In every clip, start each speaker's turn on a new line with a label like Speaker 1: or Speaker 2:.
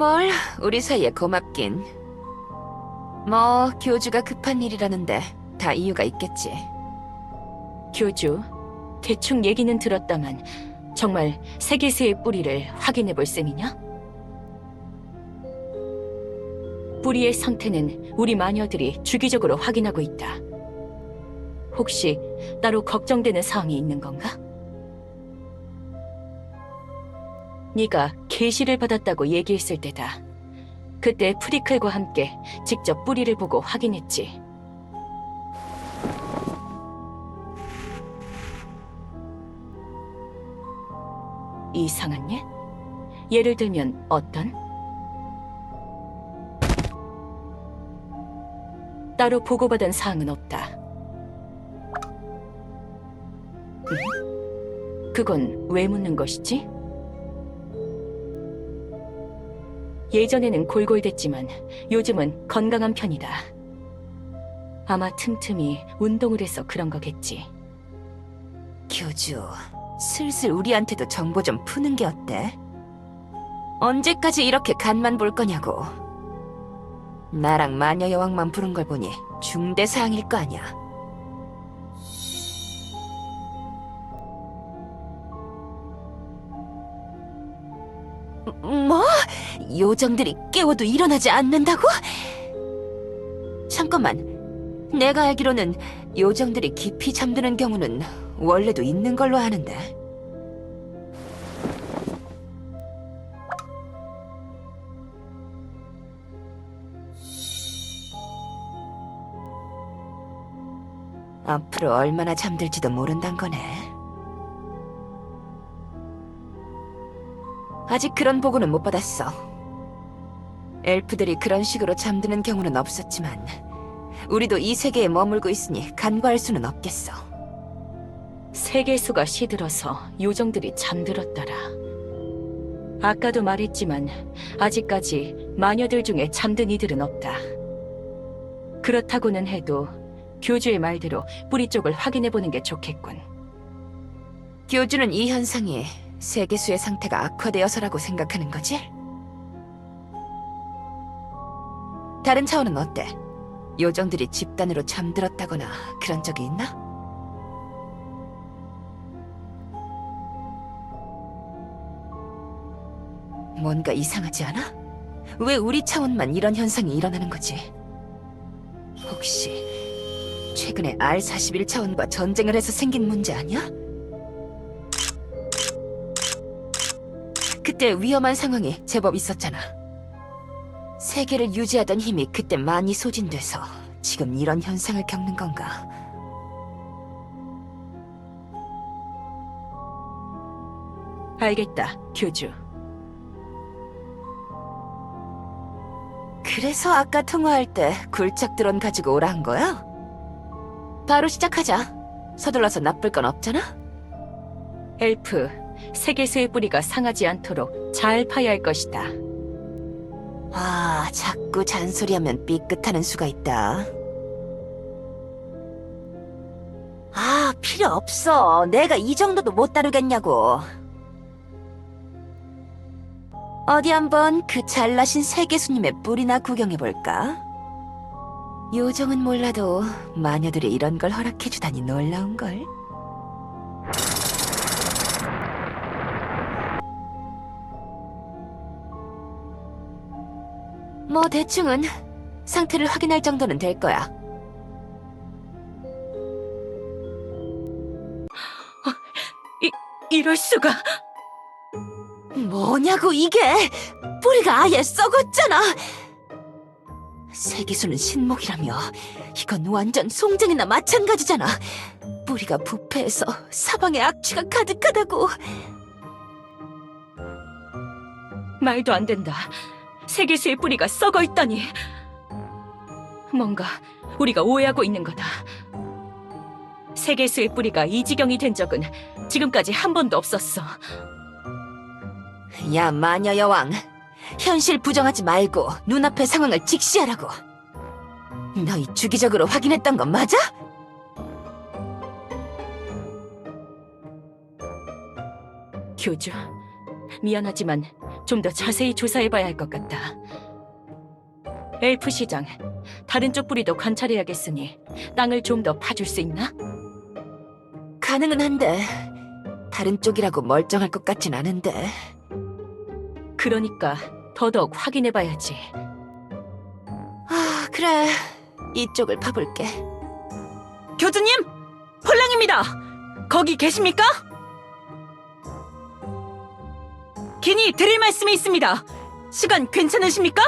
Speaker 1: 뭘 우리 사이에 고맙긴. 뭐 교주가 급한 일이라는데 다 이유가 있겠지.
Speaker 2: 교주, 대충 얘기는 들었다만 정말 세계수의 뿌리를 확인해 볼 셈이냐? 뿌리의 상태는 우리 마녀들이 주기적으로 확인하고 있다. 혹시 따로 걱정되는 사항이 있는 건가? 네가 계시를 받았다고 얘기했을 때다. 그때 프리클과 함께 직접 뿌리를 보고 확인했지. 이상한 예? 예를 들면 어떤? 따로 보고받은 사항은 없다. 그건 왜 묻는 것이지? 예전에는 골골댔지만 요즘은 건강한 편이다. 아마 틈틈이 운동을 해서 그런 거겠지.
Speaker 1: 교주, 슬슬 우리한테도 정보 좀 푸는 게 어때? 언제까지 이렇게 간만 볼 거냐고. 나랑 마녀 여왕만 부른 걸 보니 중대 사항일 거 아니야. 뭐? 요정들이 깨워도 일어나지 않는다고? 잠깐만. 내가 알기로는 요정들이 깊이 잠드는 경우는 원래도 있는 걸로 아는데. 앞으로 얼마나 잠들지도 모른단 거네. 아직 그런 보고는 못 받았어. 엘프들이 그런 식으로 잠드는 경우는 없었지만 우리도 이 세계에 머물고 있으니 간과할 수는 없겠어.
Speaker 2: 세계수가 시들어서 요정들이 잠들었더라. 아까도 말했지만 아직까지 마녀들 중에 잠든 이들은 없다. 그렇다고는 해도 교주의 말대로 뿌리 쪽을 확인해보는 게 좋겠군.
Speaker 1: 교주는 이 현상이 세계수의 상태가 악화되어서라고 생각하는 거지? 다른 차원은 어때? 요정들이 집단으로 잠들었다거나 그런 적이 있나? 뭔가 이상하지 않아? 왜 우리 차원만 이런 현상이 일어나는 거지? 혹시 최근에 R41 차원과 전쟁을 해서 생긴 문제 아니야? 그때 위험한 상황이 제법 있었잖아. 세계를 유지하던 힘이 그때 많이 소진돼서 지금 이런 현상을 겪는 건가?
Speaker 2: 알겠다, 교주.
Speaker 1: 그래서 아까 통화할 때 굴착 드론 가지고 오라 한 거야? 바로 시작하자. 서둘러서 나쁠 건 없잖아?
Speaker 2: 엘프, 세계수의 뿌리가 상하지 않도록 잘 파야 할 것이다.
Speaker 1: 아, 자꾸 잔소리하면 삐끗하는 수가 있다. 아, 필요 없어. 내가 이 정도도 못 다루겠냐고. 어디 한번 그 잘나신 세계수님의 뿔이나 구경해볼까? 요정은 몰라도 마녀들이 이런 걸 허락해주다니 놀라운걸. 뭐 대충은 상태를 확인할 정도는 될 거야.
Speaker 2: 이럴 수가!
Speaker 1: 뭐냐고 이게! 뿌리가 아예 썩었잖아! 세계수는 신목이라며 이건 완전 송장이나 마찬가지잖아. 뿌리가 부패해서 사방에 악취가 가득하다고.
Speaker 2: 말도 안 된다. 세계수의 뿌리가 썩어 있다니. 뭔가 우리가 오해하고 있는 거다. 세계수의 뿌리가 이 지경이 된 적은 지금까지 한 번도 없었어.
Speaker 1: 야, 마녀 여왕. 현실 부정하지 말고 눈앞의 상황을 직시하라고. 너희 주기적으로 확인했던 건 맞아?
Speaker 2: 교주, 미안하지만 좀 더 자세히 조사해봐야 할 것 같다. 엘프 시장, 다른 쪽 뿌리도 관찰해야겠으니 땅을 좀 더 파줄 수 있나?
Speaker 1: 가능은 한데 다른 쪽이라고 멀쩡할 것 같진 않은데.
Speaker 2: 그러니까 더더욱 확인해봐야지.
Speaker 1: 아, 그래. 이쪽을 파볼게.
Speaker 2: 교주님! 홀랑입니다! 거기 계십니까? 긴히 드릴 말씀이 있습니다. 시간 괜찮으십니까?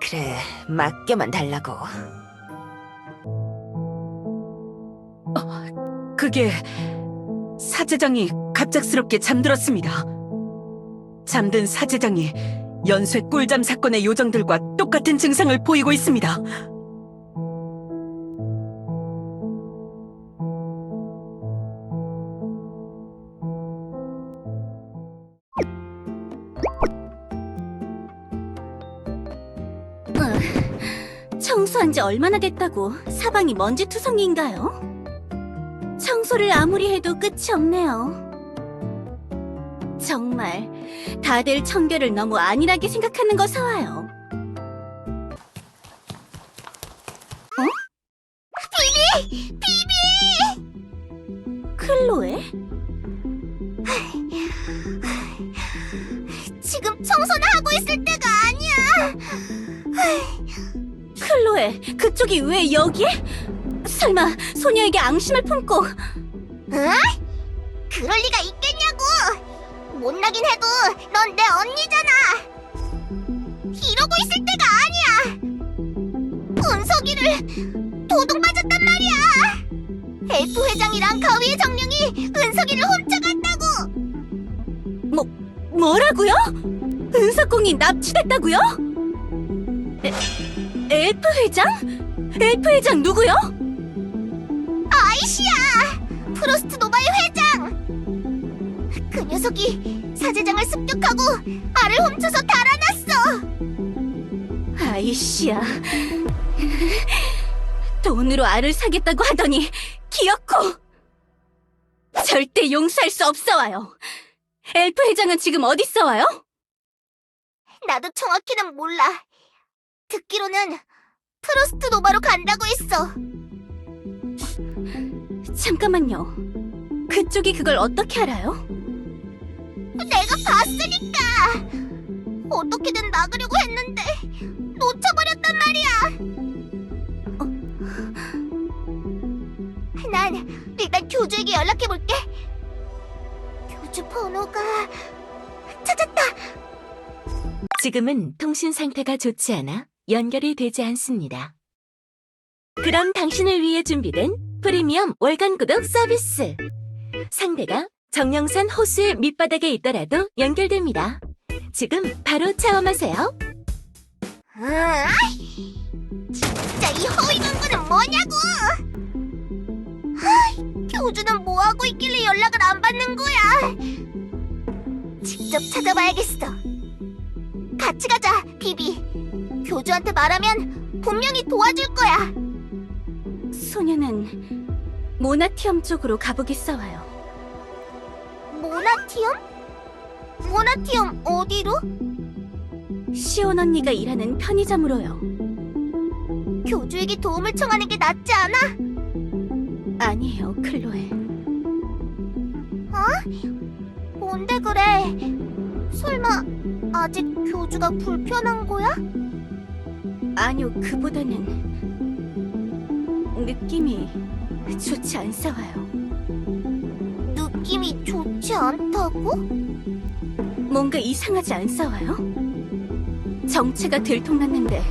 Speaker 1: 그래, 맡겨만 달라고.
Speaker 2: 그게 사제장이 갑작스럽게 잠들었습니다. 잠든 사제장이 연쇄 꿀잠 사건의 요정들과 똑같은 증상을 보이고 있습니다.
Speaker 3: 청소한 지 얼마나 됐다고 사방이 먼지투성이인가요? 청소를 아무리 해도 끝이 없네요. 정말 다들 청결을 너무 안일하게 생각하는 것사 와요. 비비! 클로에? 지금 청소나 하고 있을 때가 아니야. 클로에, 그쪽이 왜 여기에? 설마 소녀에게 앙심을 품고?
Speaker 4: 응? 그럴 리가 있겠냐고! 못나긴 해도 넌 내 언니잖아! 이러고 있을 때가 아니야! 은석이를 도둑맞았단 말이야! 엘프 회장이랑 가위의 정령이 은석이를 훔쳐갔다고!
Speaker 3: 뭐라고요? 은석공이 납치됐다고요? 엘프 회장? 엘프 회장 누구요?
Speaker 4: 아이시야! 프로스트 노바의 회장! 그 녀석이 사제장을 습격하고 알을 훔쳐서 달아났어!
Speaker 3: 아이씨야. 돈으로 알을 사겠다고 하더니 기어코! 절대 용서할 수 없어와요. 엘프 회장은 지금 어딨어 와요?
Speaker 4: 나도 정확히는 몰라. 듣기로는 프로스트 노바로 간다고 했어.
Speaker 3: 잠깐만요. 그쪽이 그걸 어떻게 알아요?
Speaker 4: 내가 봤으니까! 어떻게든 막으려고 했는데 놓쳐버렸단 말이야! 난 일단 교주에게 연락해볼게. 교주 번호가... 찾았다!
Speaker 3: 지금은 통신 상태가 좋지 않아 연결이 되지 않습니다. 그럼 당신을 위해 준비된 프리미엄 월간 구독 서비스. 상대가 정령산 호수의 밑바닥에 있더라도 연결됩니다. 지금 바로 체험하세요.
Speaker 4: 진짜 이 허위문구는 뭐냐고! 교주는 뭐하고 있길래 연락을 안 받는 거야? 직접 찾아봐야겠어. 같이 가자, 비비. 교주한테 말하면 분명히 도와줄 거야.
Speaker 3: 소녀는 모나티엄 쪽으로 가보겠어와요.
Speaker 4: 모나티엄? 모나티엄 어디로?
Speaker 3: 시온 언니가 일하는 편의점으로요.
Speaker 4: 교주에게 도움을 청하는 게 낫지 않아?
Speaker 3: 아니에요, 클로에.
Speaker 4: 뭔데 그래? 설마 아직 교주가 불편한 거야?
Speaker 3: 아니요, 그보다는 느낌이 좋지 않사와요.
Speaker 4: 느낌이 좋지 않다고?
Speaker 3: 뭔가 이상하지 않사와요? 정체가 들통났는데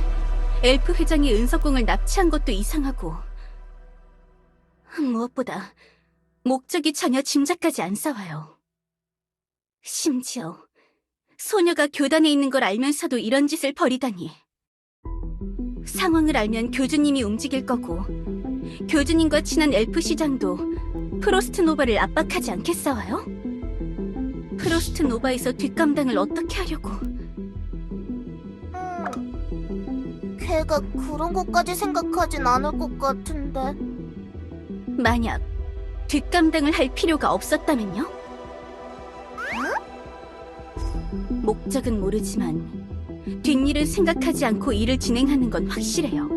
Speaker 3: 엘프 회장이 은석공을 납치한 것도 이상하고, 무엇보다 목적이 전혀 짐작가지 않사와요. 심지어 소녀가 교단에 있는 걸 알면서도 이런 짓을 벌이다니. 상황을 알면 교주님이 움직일 거고, 교주님과 친한 엘프 시장도 프로스트 노바를 압박하지 않겠사와요? 프로스트 노바에서 뒷감당을 어떻게 하려고?
Speaker 4: 걔가 그런 것까지 생각하진 않을 것 같은데.
Speaker 3: 만약 뒷감당을 할 필요가 없었다면요? 목적은 모르지만 뒷일을 생각하지 않고 일을 진행하는 건 확실해요.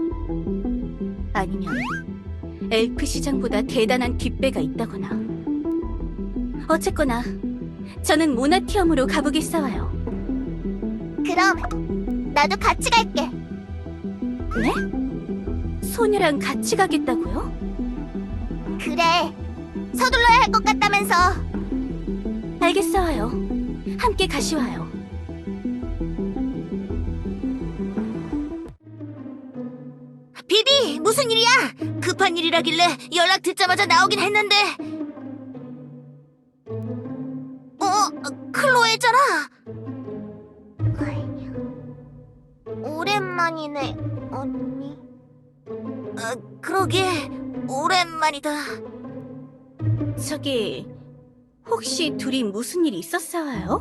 Speaker 3: 아니면 엘프 시장보다 대단한 뒷배가 있다거나. 어쨌거나 저는 모나티엄으로 가보겠어요.
Speaker 4: 그럼 나도 같이 갈게.
Speaker 3: 네? 소녀랑 같이 가겠다고요?
Speaker 4: 그래. 서둘러야 할 것 같다면서.
Speaker 3: 알겠어요. 함께 가시와요.
Speaker 4: 비비, 무슨 일이야? 급한 일이라길래 연락 듣자마자 나오긴 했는데. 클로에잖아. 오랜만이네, 언니. 그러게, 오랜만이다.
Speaker 3: 저기, 혹시 둘이 무슨 일 있었어요?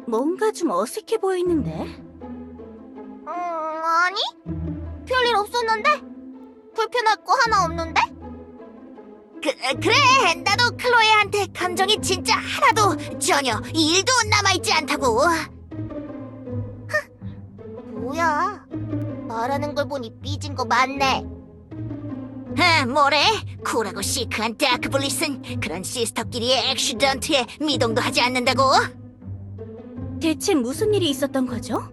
Speaker 3: 뭔가 좀 어색해 보이는데?
Speaker 4: 아니? 별일 없었는데? 불편할 거 하나 없는데? 그래, 나도 클로에한테 감정이 진짜 하나도 전혀 1도 남아있지 않다고. 뭐야? 말하는 걸 보니 삐진 거 맞네. 뭐래? 쿨하고 시크한 다크블릿은 그런 시스터끼리의 액시던트에 미동도 하지 않는다고?
Speaker 3: 대체 무슨 일이 있었던 거죠?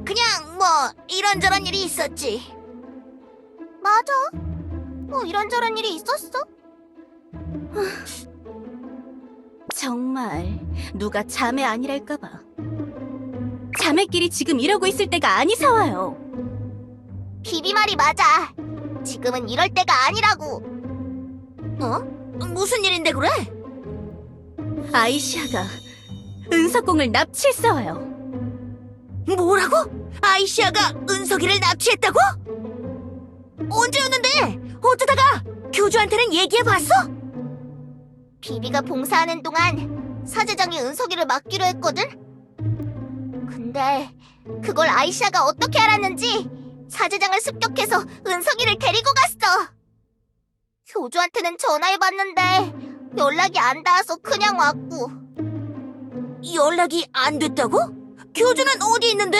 Speaker 4: 그냥 뭐 이런저런 일이 있었지. 맞아. 뭐 이런저런 일이 있었어.
Speaker 3: 정말 누가 자매 아니랄까봐. 자매끼리 지금 이러고 있을 때가 아니사와요.
Speaker 4: 비비 말이 맞아. 지금은 이럴 때가 아니라고. 무슨 일인데 그래?
Speaker 3: 아이시아가 은석공을 납치했어요.
Speaker 4: 뭐라고? 아이시아가 은석이를 납치했다고? 언제였는데? 어쩌다가? 교주한테는 얘기해봤어? 비비가 봉사하는 동안 사제장이 은석이를 맡기로 했거든? 근데 그걸 아이시아가 어떻게 알았는지 사제장을 습격해서 은석이를 데리고 갔어. 교주한테는 전화해봤는데 연락이 안 닿아서 그냥 왔고. 연락이 안 됐다고? 교주는 어디 있는데?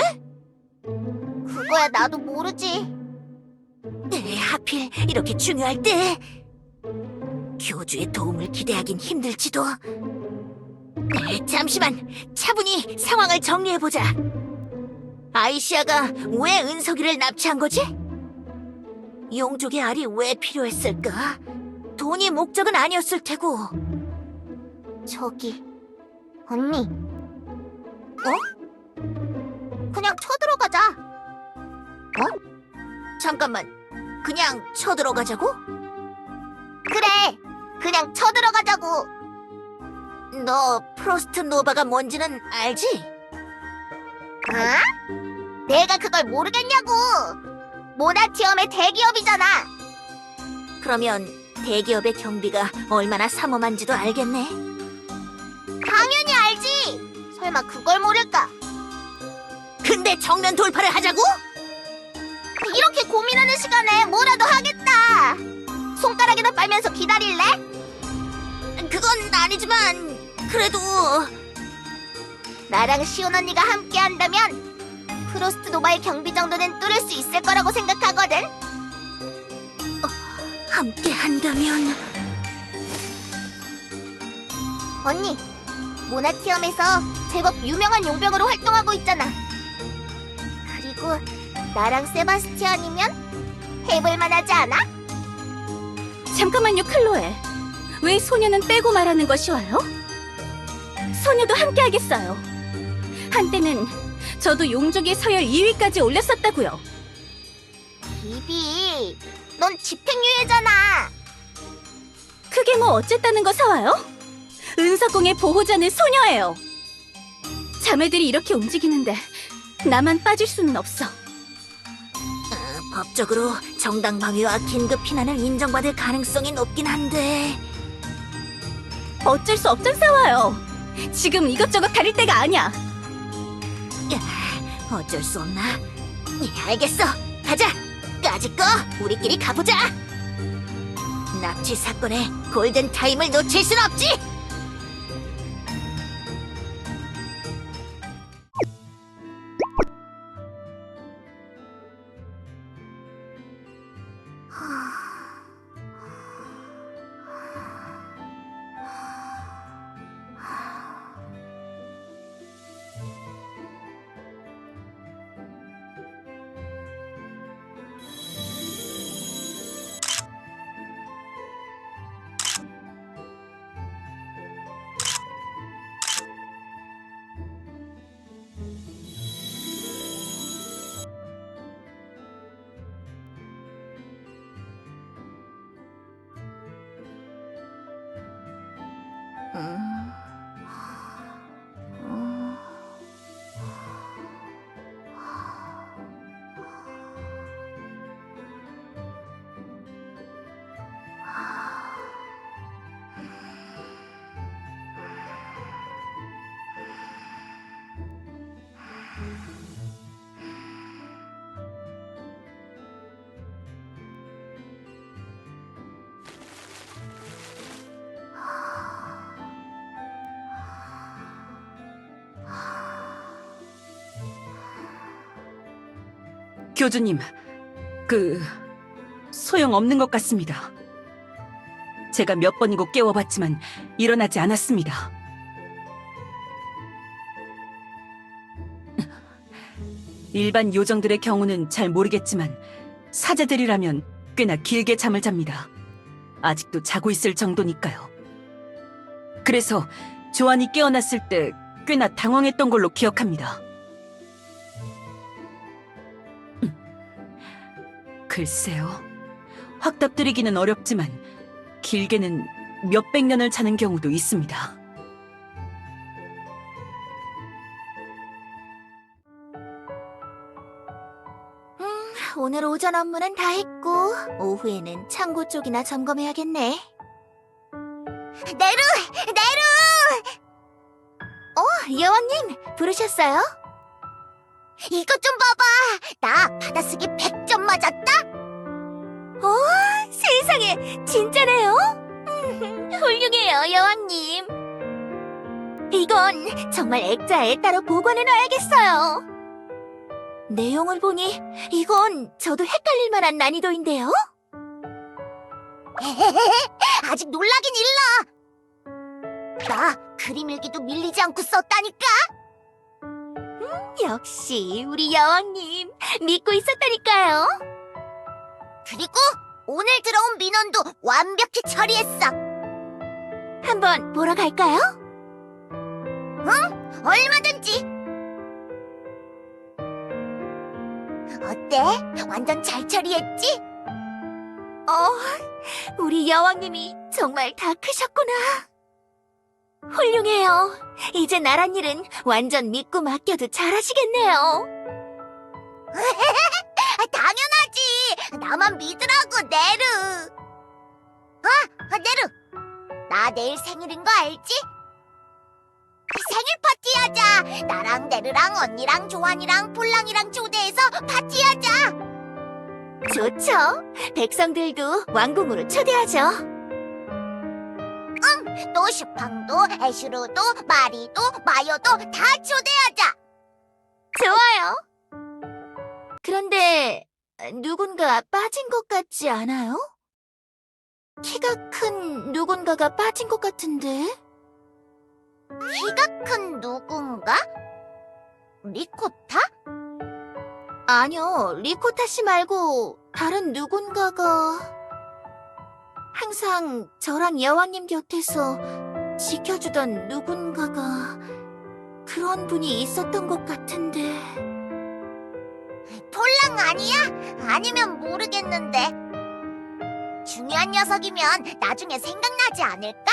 Speaker 4: 그거야 나도 모르지. 하필 이렇게 중요할 때 교주의 도움을 기대하긴 힘들지도. 잠시만, 차분히 상황을 정리해보자. 아이시아가 왜 은석이를 납치한 거지? 용족의 알이 왜 필요했을까? 돈이 목적은 아니었을 테고. 저기, 언니. 그냥 쳐들어가자. 잠깐만, 그냥 쳐들어가자고? 그래, 그냥 쳐들어가자고. 너 프로스트 노바가 뭔지는 알지? 내가 그걸 모르겠냐고. 모나티엄의 대기업이잖아. 그러면 대기업의 경비가 얼마나 삼엄한지도 알겠네. 당연히 알지. 설마 그걸 모를까? 근데 정면 돌파를 하자고? 이렇게 고민하는 시간에 뭐라도 하겠다. 손가락이나 빨면서 기다릴래? 그건 아니지만 그래도 나랑 시온 언니가 함께 한다면 프로스트 노바의 경비 정도는 뚫을 수 있을 거라고 생각하거든. 함께 한다면. 언니, 모나티엄에서 제법 유명한 용병으로 활동하고 있잖아. 그리고 나랑 세바스티안이면 해볼만 하지 않아?
Speaker 3: 잠깐만요, 클로에. 왜 소녀는 빼고 말하는 것이와요? 소녀도 함께 하겠어요. 한때는 저도 용족의 서열 2위까지 올렸었다고요.
Speaker 4: 비비, 넌 집행유예잖아.
Speaker 3: 그게 뭐 어쨌다는 거 사와요? 은석공의 보호자는 소녀예요. 자매들이 이렇게 움직이는데 나만 빠질 수는 없어.
Speaker 4: 법적으로 정당 방위와 긴급 피난을 인정받을 가능성이 높긴 한데.
Speaker 3: 어쩔 수 없잖 사와요. 지금 이것저것 다릴 때가 아니야.
Speaker 4: 어쩔 수 없나? 알겠어, 가자. 까짓 거 우리끼리 가보자. 납치 사건에 골든 타임을 놓칠 순 없지.
Speaker 2: 교주님, 소용없는 것 같습니다. 제가 몇 번이고 깨워봤지만 일어나지 않았습니다. 일반 요정들의 경우는 잘 모르겠지만 사제들이라면 꽤나 길게 잠을 잡니다. 아직도 자고 있을 정도니까요. 그래서 조안이 깨어났을 때 꽤나 당황했던 걸로 기억합니다. 글쎄요. 확답드리기는 어렵지만 길게는 몇백 년을 자는 경우도 있습니다.
Speaker 4: 오늘 오전 업무는 다 했고 오후에는 창고 쪽이나 점검해야겠네. 네루! 여왕님 부르셨어요? 이것 좀 봐봐. 나 받아쓰기 100점 맞았다. 세상에 진짜네요? 훌륭해요, 여왕님. 이건 정말 액자에 따로 보관해놔야겠어요. 내용을 보니 이건 저도 헷갈릴 만한 난이도인데요? 아직 놀라긴 일러. 나 그림 일기도 밀리지 않고 썼다니까. 역시 우리 여왕님 믿고 있었다니까요. 그리고 오늘 들어온 민원도 완벽히 처리했어. 한번 보러 갈까요? 응? 얼마든지. 어때? 완전 잘 처리했지? 우리 여왕님이 정말 다 크셨구나. 훌륭해요. 이제 나란 일은 완전 믿고 맡겨도 잘하시겠네요. 당연하지. 나만 믿으라고, 네르. 네르. 나 내일 생일인 거 알지? 생일 파티하자. 나랑 네르랑 언니랑 조안이랑 폴랑이랑 초대해서 파티하자. 좋죠. 백성들도 왕궁으로 초대하죠. 응, 또 슈팡도, 애슈로도, 마리도, 마요도 다 초대하자. 좋아요. 그런데 누군가 빠진 것 같지 않아요? 키가 큰 누군가가 빠진 것 같은데? 키가 큰 누군가? 리코타? 아니요, 리코타 씨 말고 다른 누군가가 항상 저랑 여왕님 곁에서 지켜주던 누군가가 그런 분이 있었던 것 같은데. 폴랑 아니야? 아니면 모르겠는데. 중요한 녀석이면 나중에 생각나지 않을까?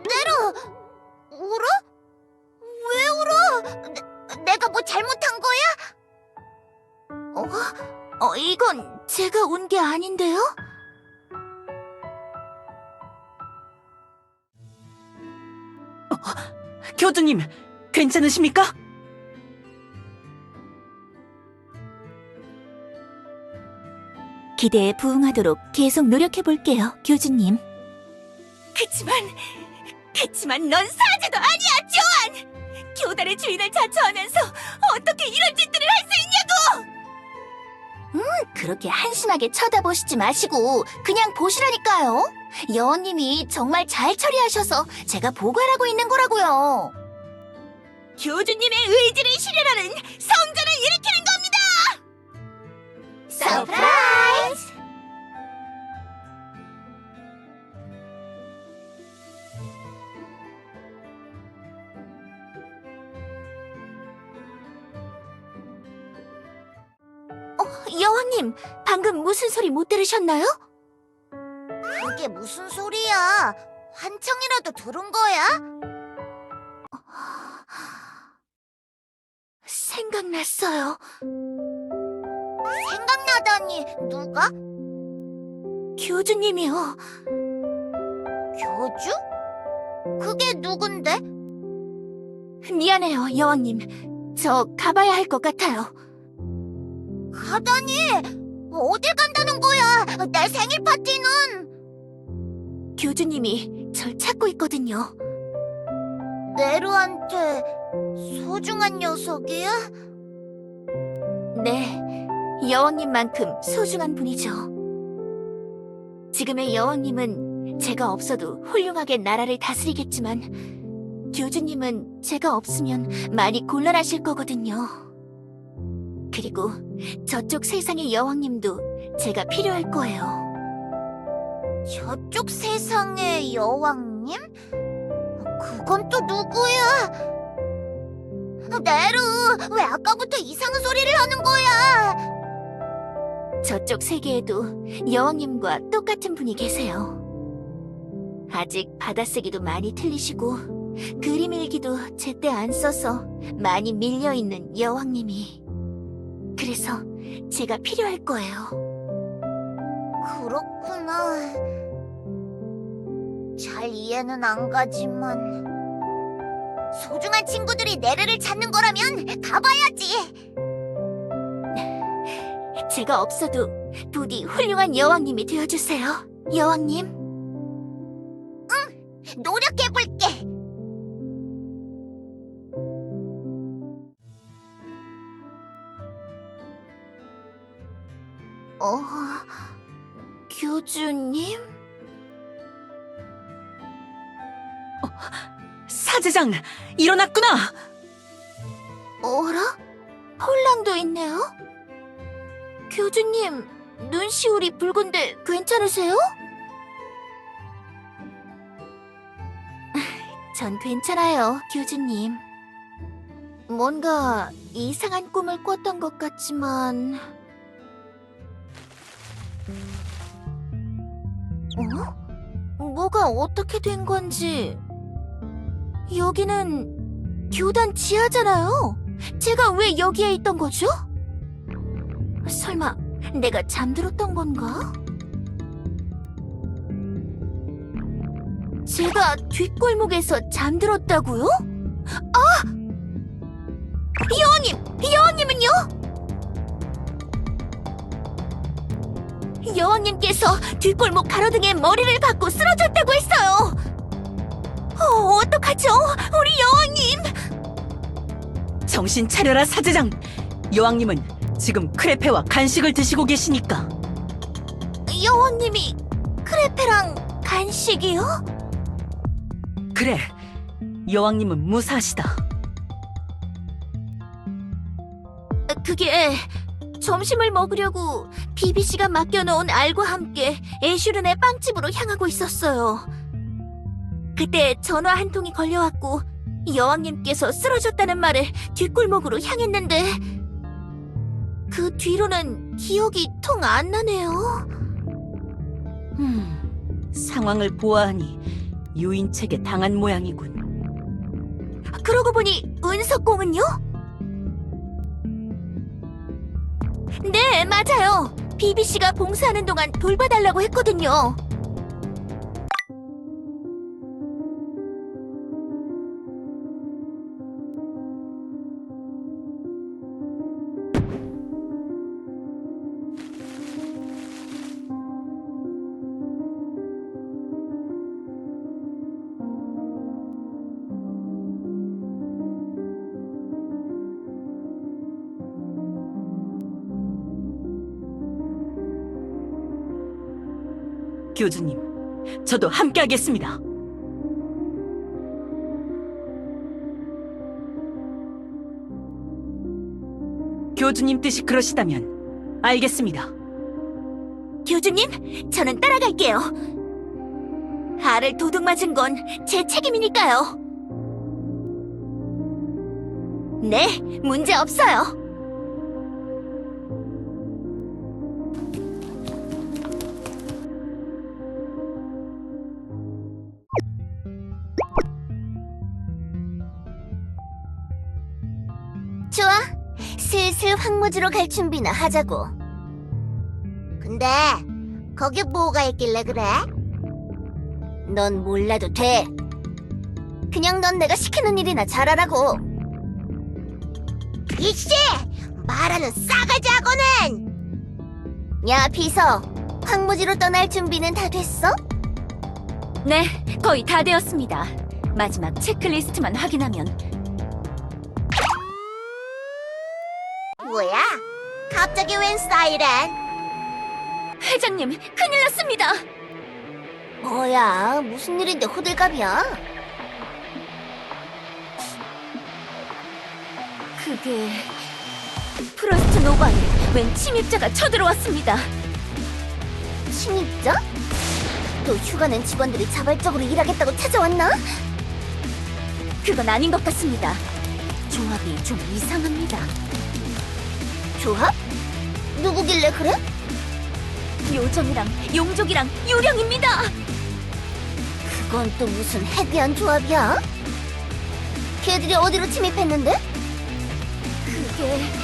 Speaker 4: 네로! 울어? 왜 울어? 내가 뭐 잘못한 거야? 이건 제가 운 게 아닌데요?
Speaker 2: 교주님, 괜찮으십니까?
Speaker 3: 기대에 부응하도록 계속 노력해볼게요, 교주님.
Speaker 2: 그치만 넌 사제도 아니야, 조안! 교단의 주인을 자처하면서 어떻게 이런 짓들을 할 수 있냐고!
Speaker 4: 그렇게 한심하게 쳐다보시지 마시고 그냥 보시라니까요. 여원님이 정말 잘 처리하셔서 제가 보관하고 있는 거라고요.
Speaker 2: 교주님의 의지를 실현하는 성전을 일으키는 겁니다!
Speaker 4: 서프라이즈! 여왕님, 방금 무슨 소리 못 들으셨나요? 그게 무슨 소리야? 한청이라도 들은 거야? 생각났어요. 생각나다니, 누가? 교주님이요. 교주? 그게 누군데? 미안해요, 여왕님. 저 가봐야 할 것 같아요. 가다니! 어딜 간다는 거야? 내 생일 파티는! 교주님이 절 찾고 있거든요. 네루한테 소중한 녀석이야? 네, 여왕님만큼 소중한 분이죠. 지금의 여왕님은 제가 없어도 훌륭하게 나라를 다스리겠지만 교주님은 제가 없으면 많이 곤란하실 거거든요. 그리고 저쪽 세상의 여왕님도 제가 필요할 거예요. 저쪽 세상의 여왕님? 그건 또 누구야? 네루, 왜 아까부터 이상한 소리를 하는 거야? 저쪽 세계에도 여왕님과 똑같은 분이 계세요. 아직 받아쓰기도 많이 틀리시고 그림 일기도 제때 안 써서 많이 밀려있는 여왕님이. 그래서 제가 필요할 거예요. 그렇구나. 잘 이해는 안 가지만 소중한 친구들이 네르를 찾는 거라면 가봐야지. 제가 없어도 부디 훌륭한 여왕님이 되어주세요. 여왕님. 응, 노력해볼게. 교주님?
Speaker 2: 사제장, 일어났구나!
Speaker 4: 어라? 혼란도 있네요? 교주님, 눈시울이 붉은데 괜찮으세요? 전 괜찮아요, 교주님. 뭔가 이상한 꿈을 꿨던 것 같지만... 뭐가 어떻게 된 건지... 여기는 교단 지하잖아요. 제가 왜 여기에 있던 거죠? 설마 내가 잠들었던 건가? 제가 뒷골목에서 잠들었다고요? 아! 여왕님은요? 여왕님께서 뒷골목 가로등에 머리를 박고 쓰러졌다고 했어요. 어떡하죠? 우리 여왕님!
Speaker 2: 정신 차려라, 사제장! 여왕님은 지금 크레페와 간식을 드시고 계시니까.
Speaker 4: 여왕님이 크레페랑 간식이요?
Speaker 2: 그래, 여왕님은 무사하시다.
Speaker 4: 그게 점심을 먹으려고 비비씨가 맡겨놓은 알과 함께 애슈른의 빵집으로 향하고 있었어요. 그때 전화 한 통이 걸려왔고 여왕님께서 쓰러졌다는 말에 뒷골목으로 향했는데 그 뒤로는 기억이 통 안 나네요.
Speaker 2: 상황을 보아하니 유인책에 당한 모양이군.
Speaker 4: 그러고 보니 은석공은요? 네, 맞아요. 비비씨가 봉사하는 동안 돌봐달라고 했거든요.
Speaker 2: 교주님, 저도 함께하겠습니다. 교주님 뜻이 그러시다면 알겠습니다.
Speaker 4: 교주님, 저는 따라갈게요. 알을 도둑 맞은 건 제 책임이니까요. 네, 문제 없어요. 좋아, 슬슬 황무지로 갈 준비나 하자고. 근데 거기 뭐가 있길래 그래? 넌 몰라도 돼. 그냥 넌 내가 시키는 일이나 잘하라고. 이씨! 말하는 싸가지 하고는! 야, 비서. 황무지로 떠날 준비는 다 됐어?
Speaker 3: 네, 거의 다 되었습니다. 마지막 체크리스트만 확인하면.
Speaker 4: 뭐야? 갑자기 웬 사이렌?
Speaker 3: 회장님, 큰일 났습니다.
Speaker 4: 뭐야? 무슨 일인데 호들갑이야?
Speaker 3: 그게... 프로스트 노바에 웬 침입자가 쳐들어왔습니다.
Speaker 4: 침입자? 또 휴가 낸 직원들이 자발적으로 일하겠다고 찾아왔나?
Speaker 3: 그건 아닌 것 같습니다. 조합이 좀 이상합니다.
Speaker 4: 조합? 누구길래 그래?
Speaker 3: 요정이랑 용족이랑 유령입니다.
Speaker 4: 그건 또 무슨 해괴한 조합이야? 걔들이 어디로 침입했는데?
Speaker 3: 그게...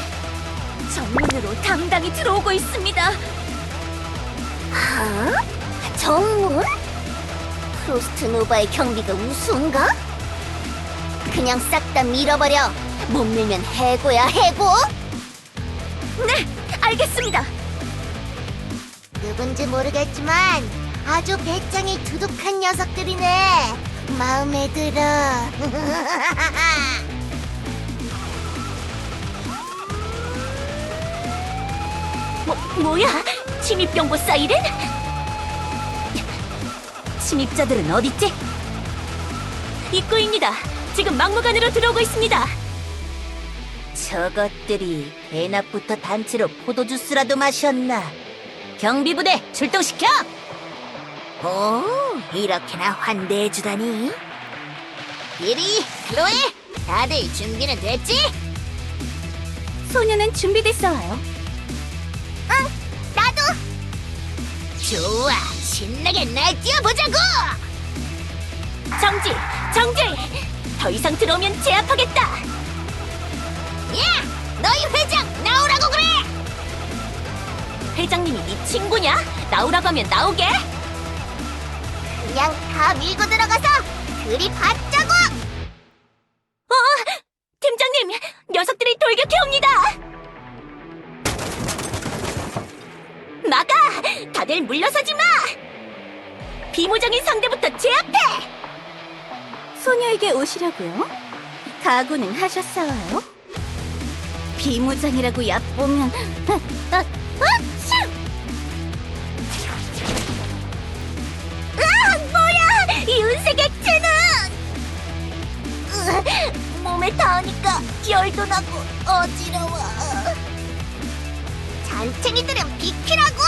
Speaker 3: 정문으로 당당히 들어오고 있습니다.
Speaker 4: 하? 정문? 프로스트 노바의 경비가 우스운가? 그냥 싹 다 밀어버려. 못 밀면 해고야, 해고!
Speaker 3: 네, 알겠습니다.
Speaker 4: 누군지 모르겠지만 아주 배짱이 두둑한 녀석들이네. 마음에 들어.
Speaker 3: 뭐야? 침입경보 사이렌? 침입자들은 어딨지? 입구입니다. 지금 막무가내로 들어오고 있습니다.
Speaker 4: 저것들이 대낮부터 단체로 포도주스라도 마셨나? 경비부대 출동시켜! 오, 이렇게나 환대해주다니. 이리, 클로에, 다들 준비는 됐지?
Speaker 3: 소녀는 준비됐어요.
Speaker 4: 나도! 좋아, 신나게 날뛰어보자고!
Speaker 3: 정지! 정지! 더 이상 들어오면 제압하겠다!
Speaker 4: 야! 너희 회장, 나오라고 그래!
Speaker 3: 회장님이 네 친구냐? 나오라고 하면 나오게?
Speaker 4: 그냥 다 밀고 들어가서 그리 받자고!
Speaker 3: 팀장님! 녀석들이 돌격해옵니다! 막아! 다들 물러서지 마! 비무장인 상대부터 제압해! 소녀에게 오시려고요? 각오는 하셨어요? 비무장이라고 얕보면
Speaker 4: 뭐야! 이 은색 액체는! 몸에 닿으니까 열도 나고 어지러워. 잔챙이들은 비키라고!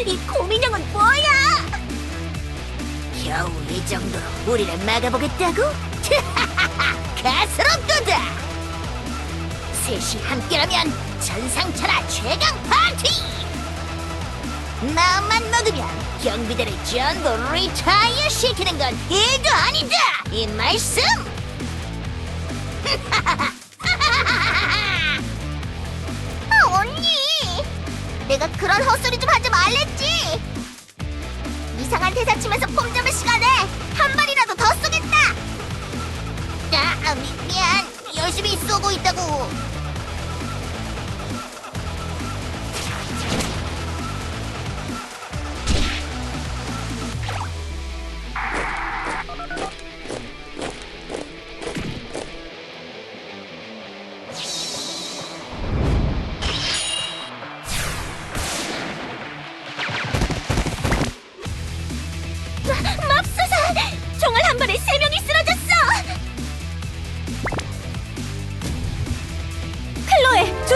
Speaker 4: 이 고민형은 뭐야? 겨우 이 정도로 우리를 막아보겠다고? 가스럽도다! 셋이 함께라면 전상철화 최강 파티! 나만 먹으면 경비대를 전부 리타이어 시키는 건 일도 아니다! 이 말씀! 언니! 내가 그런 헛소리 좀 하지 말랬지! 이상한 대사 치면서 폼 잡을 시간에 한 발이라도 더 쏘겠다! 미안. 열심히 쏘고 있다고.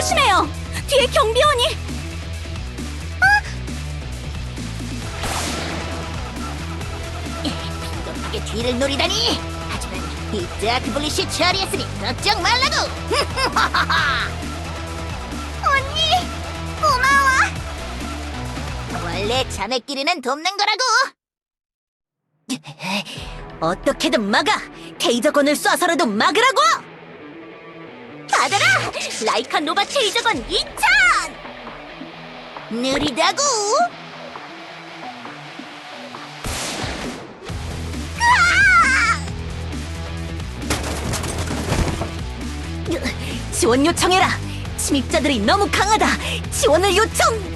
Speaker 3: 조심해요! 뒤에 경비원이!
Speaker 4: 비겁하게 뒤를 노리다니! 하지만 이 다크블리시 처리했으니 걱정 말라고! 언니! 고마워! 원래 자매끼리는 돕는 거라고!
Speaker 3: 어떻게든 막아! 테이저건을 쏴서라도 막으라고!
Speaker 4: 받아라! 라이카 노바 테이저건 2000! 느리다고?
Speaker 3: 지원 요청해라! 침입자들이 너무 강하다! 지원을 요청!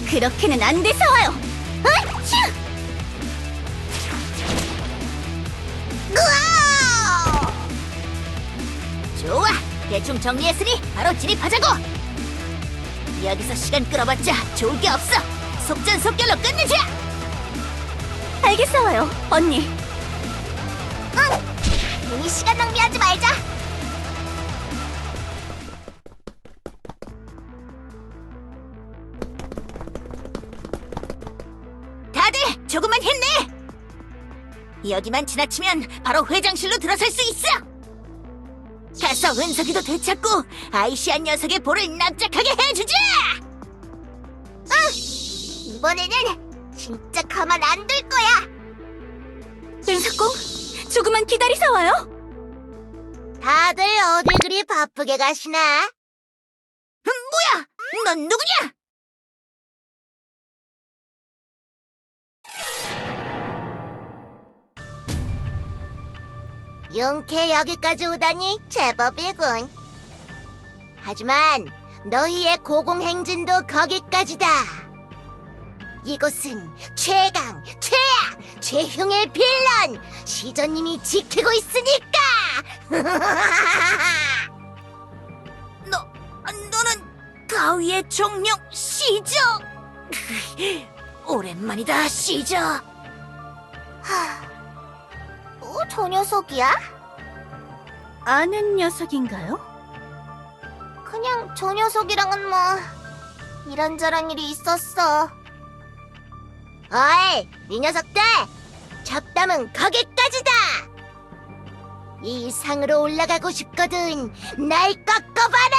Speaker 3: 그렇게는 안 돼, 사와요!
Speaker 4: 아휴! 으아! 좋아! 대충 정리했으니 바로 진입하자고! 여기서 시간 끌어봤자 좋을 게 없어! 속전속결로 끝내자!
Speaker 3: 알겠어요, 언니.
Speaker 4: 응! 괜히 시간 낭비하지 말자! 다들 조금만 힘내! 여기만 지나치면 바로 회장실로 들어설 수 있어! 가서 은석이도 되찾고 아이시안 녀석의 볼을 납작하게 해주자! 응! 이번에는 진짜 가만 안 둘 거야!
Speaker 3: 은석공, 조금만 기다리사와요.
Speaker 4: 다들 어딜 그리 바쁘게 가시나? 뭐야! 넌 누구냐? 용케 여기까지 오다니 제법이군. 하지만 너희의 고공행진도 거기까지다. 이곳은 최강, 최악, 최흉의 빌런 시저님이 지키고 있으니까. 너는 가위의 종룡 시저. 오랜만이다 시저. 저 녀석이야?
Speaker 3: 아는 녀석인가요?
Speaker 4: 그냥 저 녀석이랑은 뭐 이런저런 일이 있었어. 어이, 이 녀석들! 잡담은 거기까지다! 이 상으로 올라가고 싶거든. 날 꺾어봐라!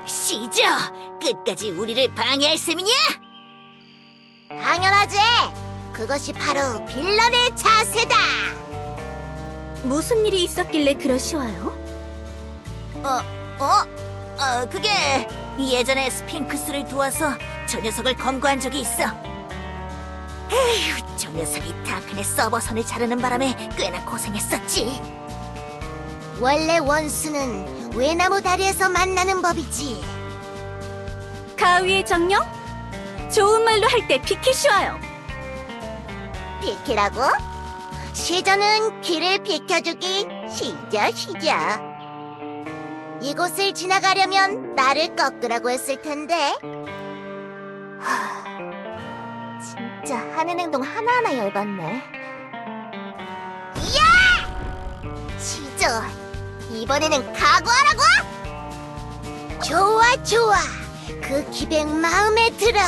Speaker 4: 시저! 끝까지 우리를 방해할 셈이냐? 당연하지! 그것이 바로 빌런의 자세다!
Speaker 3: 무슨 일이 있었길래 그러시와요?
Speaker 4: 그게 예전에 스핑크스를 도와서 저 녀석을 검거한 적이 있어. 에휴, 저 녀석이 다크넷 서버선을 자르는 바람에 꽤나 고생했었지. 원래 원수는 외나무 다리에서 만나는 법이지.
Speaker 3: 가위의 정령? 좋은 말로 할 때 비키시와요.
Speaker 4: 비키라고? 시저는 길을 비켜주기 시저. 이곳을 지나가려면 나를 꺾으라고 했을 텐데. 진짜 하는 행동 하나하나 열받네. 야! 시저, 이번에는 각오하라고? 좋아. 그 기백 마음에 들어.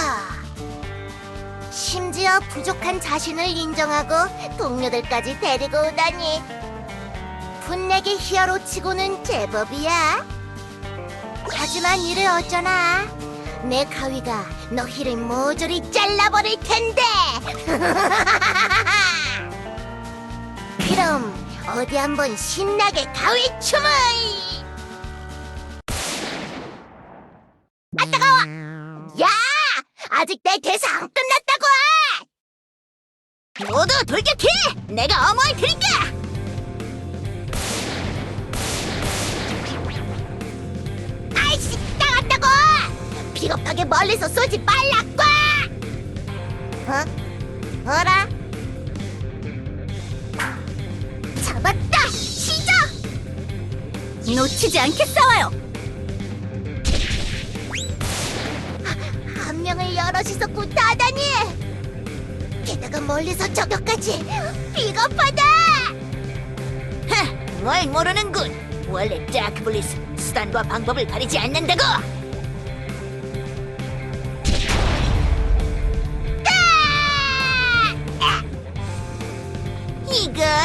Speaker 4: 심지어 부족한 자신을 인정하고 동료들까지 데리고 오다니. 분내기 히어로 치고는 제법이야. 하지만 이를 어쩌나. 내 가위가 너희를 모조리 잘라버릴 텐데. 그럼 어디 한번 신나게 가위춤을. 아 따가워. 야, 아직 내 대사 안 끝났다고. 모두 돌격해. 내가 어머할 테니까. 아이씨, 나갔다고. 비겁하게 멀리서 쏘지 말라고. 어라? 잡았다! 시작!
Speaker 3: 놓치지 않게 싸워요.
Speaker 4: 한 명을 여럿이서 구타하다니! 게다가 멀리서 저격까지! 비겁하다! 뭘 모르는군! 원래 다크블리스 수단과 방법을 가리지 않는다고!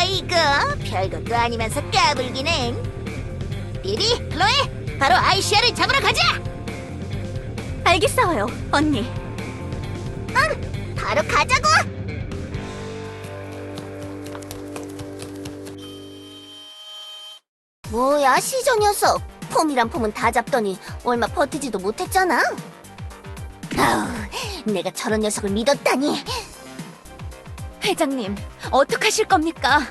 Speaker 4: 이거 별것도 아니면서 까불기는. 리리, 클로에, 바로 아이시아를 잡으러 가자!
Speaker 3: 알겠어요, 언니.
Speaker 4: 바로 가자고! 뭐야, 시저 녀석. 폼이란 폼은 다 잡더니 얼마 버티지도 못했잖아. 아우, 내가 저런 녀석을 믿었다니.
Speaker 3: 회장님, 어떡하실 겁니까?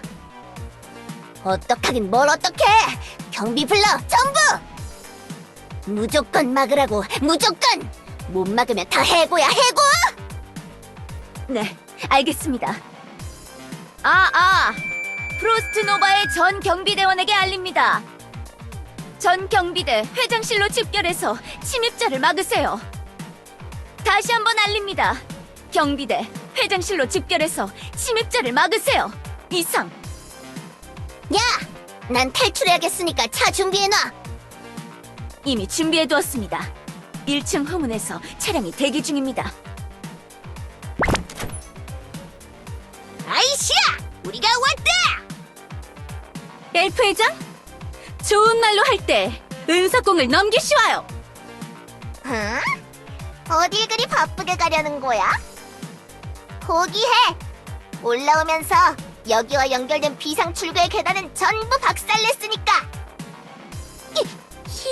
Speaker 4: 어떡하긴 뭘 어떡해! 경비 불러, 전부! 무조건 막으라고, 무조건! 못 막으면 다 해고야, 해고!
Speaker 3: 네, 알겠습니다. 프로스트 노바의 전 경비대원에게 알립니다. 전 경비대 회장실로 집결해서 침입자를 막으세요. 다시 한번 알립니다. 경비대 회장실로 집결해서 침입자를 막으세요. 이상.
Speaker 4: 야! 난 탈출해야겠으니까 차 준비해놔!
Speaker 3: 이미 준비해두었습니다. 1층 후문에서 차량이 대기 중입니다.
Speaker 4: 아이시야! 우리가 왔다!
Speaker 3: 엘프 회장? 좋은 말로 할 때 은석공을 넘기시와요.
Speaker 4: 응? 어딜 그리 바쁘게 가려는 거야? 포기해! 올라오면서 여기와 연결된 비상 출구의 계단은 전부 박살냈으니까!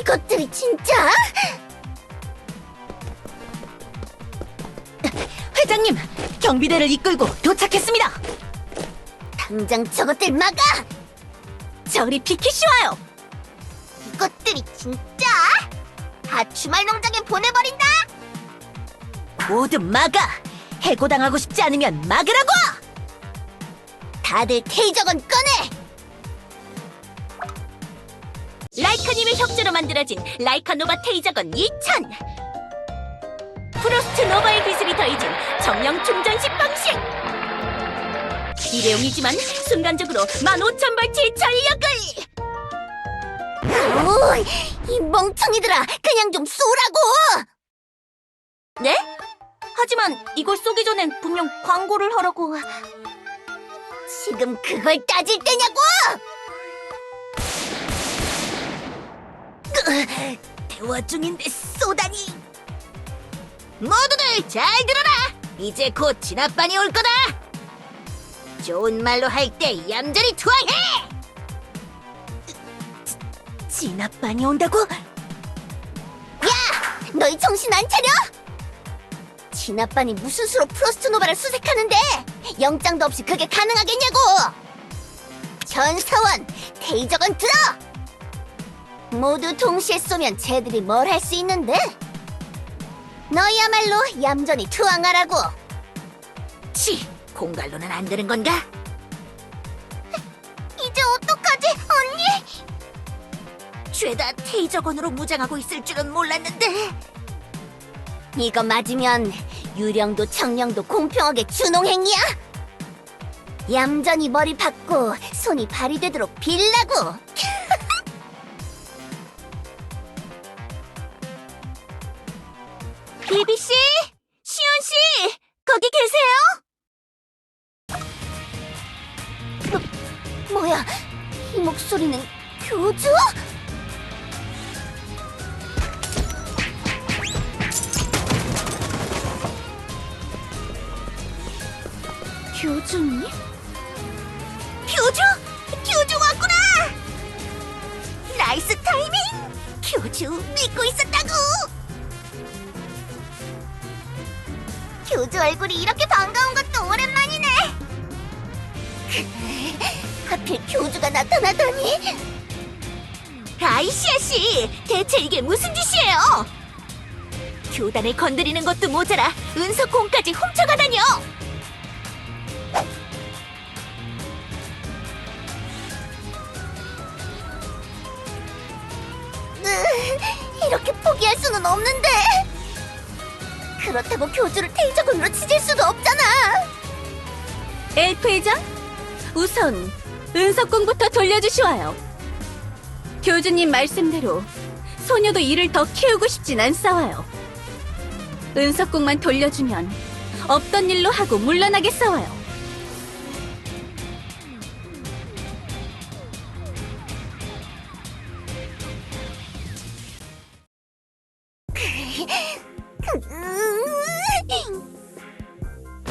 Speaker 4: 이것들이 진짜?
Speaker 2: 회장님, 경비대를 이끌고 도착했습니다.
Speaker 4: 당장 저것들 막아!
Speaker 3: 저리 비키시와요.
Speaker 4: 이것들이 진짜? 다 주말 농장에 보내버린다!
Speaker 2: 모두 막아. 해고당하고 싶지 않으면 막으라고.
Speaker 4: 다들 테이저건 꺼내!
Speaker 3: 라이카님의 협조로 만들어진 라이카 노바 테이저건 2000. 프로스트 노바의 기술이 더해진 정령 충전식 방식. 일회용이지만 순간적으로 15,000발치의 전력을.
Speaker 4: 오, 이 멍청이들아, 그냥 좀 쏘라고!
Speaker 3: 네? 하지만 이걸 쏘기 전엔 분명 광고를 하라고.
Speaker 4: 지금 그걸 따질 때냐고!
Speaker 3: 대화 중인데 쏘다니.
Speaker 4: 모두들 잘 들어라! 이제 곧 진압반이 올 거다! 좋은 말로 할 때 얌전히 투항해!
Speaker 3: 진압반이 온다고?
Speaker 4: 너희 정신 안 차려? 진압반이 무슨 수로 프로스트 노바를 수색하는데 영장도 없이 그게 가능하겠냐고! 전사원, 테이저건 들어! 모두 동시에 쏘면 쟤들이 뭘 할 수 있는데? 너희야말로 얌전히 투항하라고! 공갈로는 안 되는 건가? 이제 어떡하지, 언니? 죄다 테이저건으로 무장하고 있을 줄은 몰랐는데. 이거 맞으면 유령도 청령도 공평하게 준홍행이야? 얌전히 머리 박고 손이 발이 되도록 빌라고.
Speaker 3: 비비씨? 시온씨? 거기 계세요?
Speaker 4: 뭐야, 이 목소리는 교주? 교주니? 교주? 교주 왔구나! 나이스 타이밍! 교주 믿고 있었다고! 교주 얼굴이 이렇게 반가운 것도 오랜만이네! 하필 교주가 나타나다니!
Speaker 3: 아이시아 씨, 대체 이게 무슨 짓이에요?
Speaker 4: 교단을 건드리는 것도 모자라 은석공까지 훔쳐가다녀! 이렇게 포기할 수는 없는데. 그렇다고 교주를 테이저건으로 치질 수도 없잖아.
Speaker 3: 엘프 회장, 우선 은석궁부터 돌려주시와요. 교주님 말씀대로 소녀도 이를 더 키우고 싶진 않사와요. 은석궁만 돌려주면 없던 일로 하고 물러나겠사와요.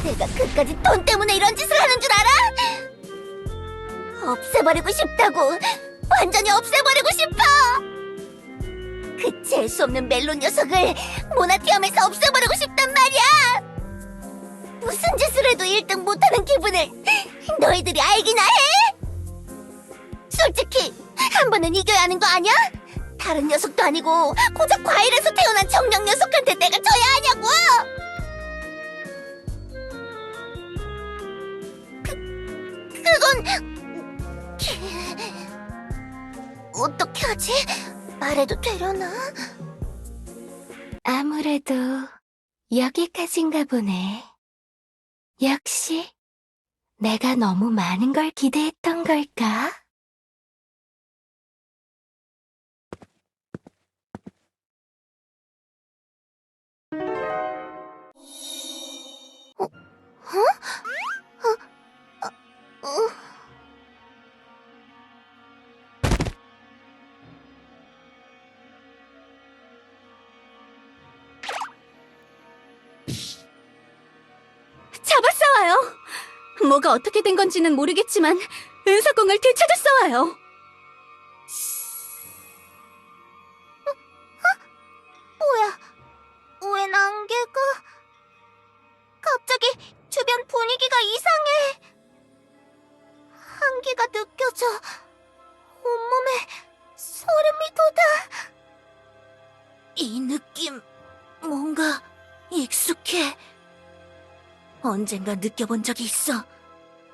Speaker 4: 내가 그까지 돈 때문에 이런 짓을 하는 줄 알아? 없애버리고 싶다고. 완전히 없애버리고 싶어. 그 재수 없는 멜론 녀석을 모나티엄에서 없애버리고 싶단 말이야. 무슨 짓을 해도 1등 못하는 기분을 너희들이 알기나 해? 솔직히 한 번은 이겨야 하는 거 아니야? 다른 녀석도 아니고 고작 과일에서 태어난 정령 녀석한테 내가 져야 하냐고! 그건... 어떻게 하지? 말해도 되려나?
Speaker 3: 아무래도 여기까지인가 보네. 역시 내가 너무 많은 걸 기대했던 걸까? 잡았어와요. 뭐가 어떻게 된 건지는 모르겠지만 은석궁을 되찾았어와요.
Speaker 4: 뭐야? 웬 안개가... 갑자기 주변 분위기가 이상해. 한기가 느껴져. 온몸에 소름이 돋아. 이 느낌 뭔가 익숙해. 언젠가 느껴본 적이 있어.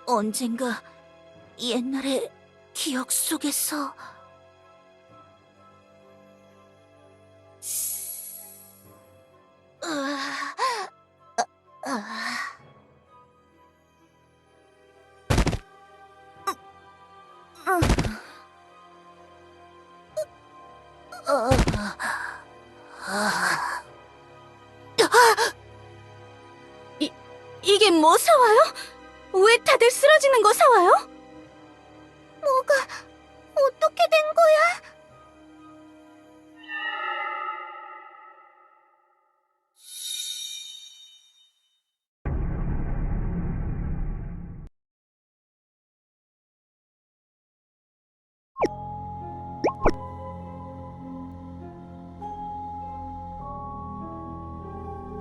Speaker 4: 언젠가 옛날의 기억 속에서.
Speaker 3: 이게 뭐 사와요? 왜 다들 쓰러지는 거 사와요?
Speaker 4: 뭐가 어떻게 된 거야?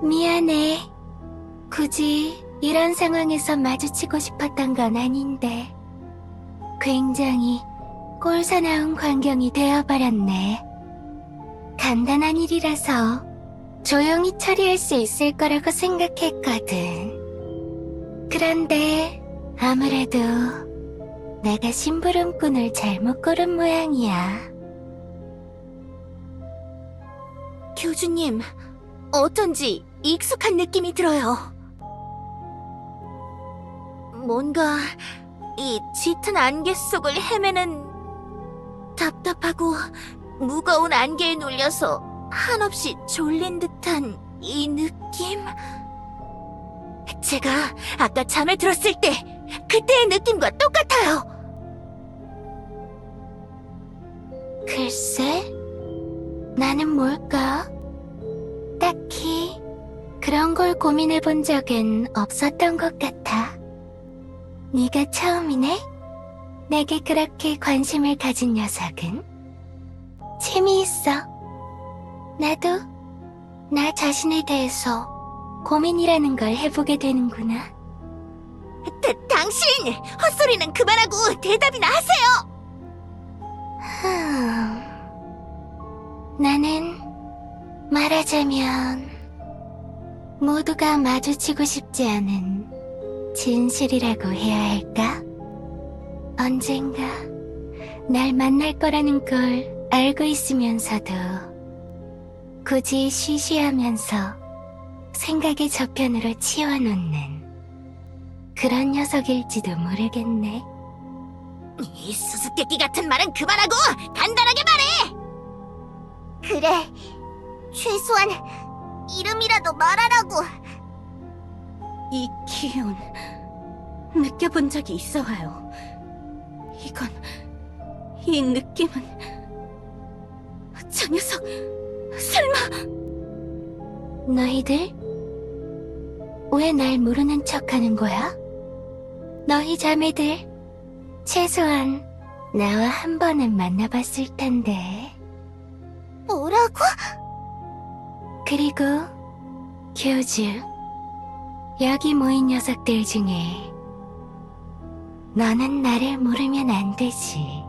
Speaker 3: 미안해. 굳이 이런 상황에서 마주치고 싶었던 건 아닌데 굉장히 꼴사나운 광경이 되어버렸네. 간단한 일이라서 조용히 처리할 수 있을 거라고 생각했거든. 그런데 아무래도 내가 심부름꾼을 잘못 고른 모양이야.
Speaker 4: 교주님, 어쩐지 익숙한 느낌이 들어요. 뭔가 이 짙은 안개 속을 헤매는 답답하고 무거운 안개에 눌려서 한없이 졸린 듯한 이 느낌? 제가 아까 잠에 들었을 때 그때의 느낌과 똑같아요.
Speaker 3: 글쎄, 나는 뭘까? 딱히 그런 걸 고민해 본 적은 없었던 것 같아. 네가 처음이네? 내게 그렇게 관심을 가진 녀석은? 재미있어. 나도 나 자신에 대해서 고민이라는 걸 해보게 되는구나.
Speaker 4: 당신! 헛소리는 그만하고 대답이나 하세요!
Speaker 3: 나는 말하자면 모두가 마주치고 싶지 않은 진실이라고 해야 할까? 언젠가 날 만날 거라는 걸 알고 있으면서도 굳이 쉬쉬하면서 생각의 저편으로 치워놓는 그런 녀석일지도 모르겠네.
Speaker 4: 이 수수께끼 같은 말은 그만하고 간단하게 말해! 그래, 최소한 이름이라도 말하라고.
Speaker 3: 이 기운 느껴본 적이 있어와요. 이 느낌은 저 녀석 설마 너희들 왜 날 모르는 척하는 거야? 너희 자매들 최소한 나와 한 번은 만나봤을 텐데.
Speaker 4: 뭐라고?
Speaker 3: 그리고 교주, 여기 모인 녀석들 중에 너는 나를 모르면 안 되지.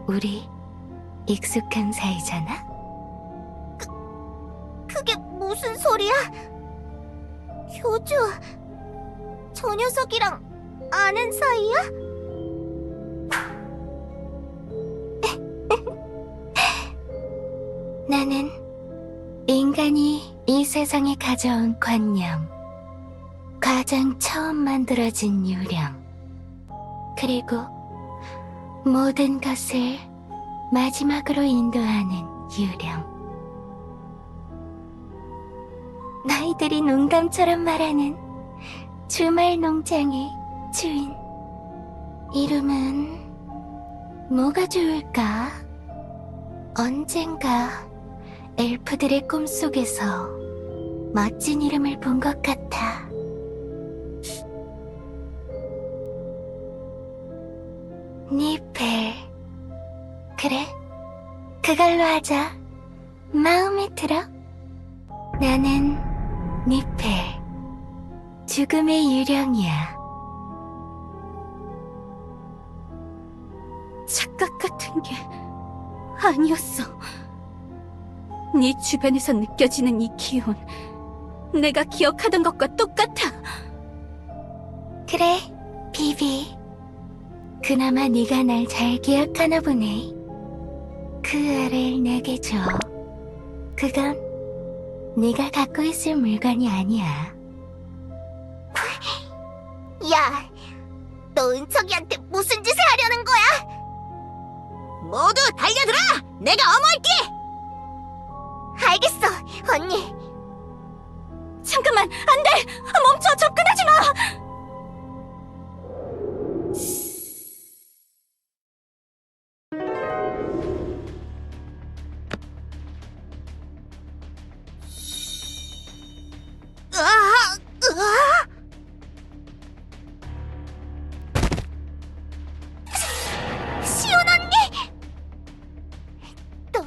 Speaker 3: 우리 익숙한 사이잖아?
Speaker 4: 그게 무슨 소리야? 교주, 저 녀석이랑 아는 사이야?
Speaker 3: 나는 인간이 이 세상에 가져온 관념, 가장 처음 만들어진 유령, 그리고 모든 것을 마지막으로 인도하는 유령. 너희들이 농담처럼 말하는 주말 농장의 주인. 이름은 뭐가 좋을까? 언젠가 엘프들의 꿈속에서 멋진 이름을 본 것 같아. 니펠. 그래, 그걸로 하자. 마음에 들어? 나는 니펠. 죽음의 유령이야. 착각 같은 게 아니었어. 네 주변에서 느껴지는 이 기운, 내가 기억하던 것과 똑같아. 그래, 비비. 그나마 네가 날 잘 기억하나 보네. 그 알을 내게 줘. 그건 네가 갖고 있을 물건이 아니야.
Speaker 4: 야, 너 은척이한테 무슨 짓을 하려는 거야? 모두 달려들어! 내가 어머할게! 알겠어, 언니.
Speaker 3: 잠깐만, 안 돼! 멈춰, 접근하지 마!
Speaker 4: 으아! 으아! 시온 언니! 너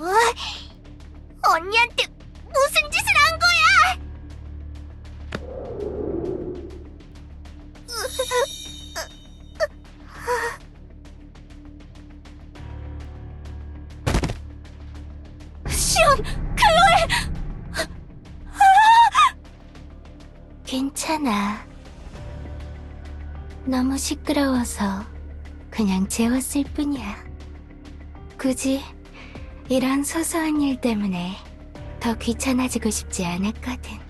Speaker 4: 언니한테 무슨 짓을 한 거야?
Speaker 3: 시온! 클로에! 괜찮아. 너무 시끄러워서 그냥 재웠을 뿐이야. 굳이 이런 소소한 일 때문에 더 귀찮아지고 싶지 않았거든.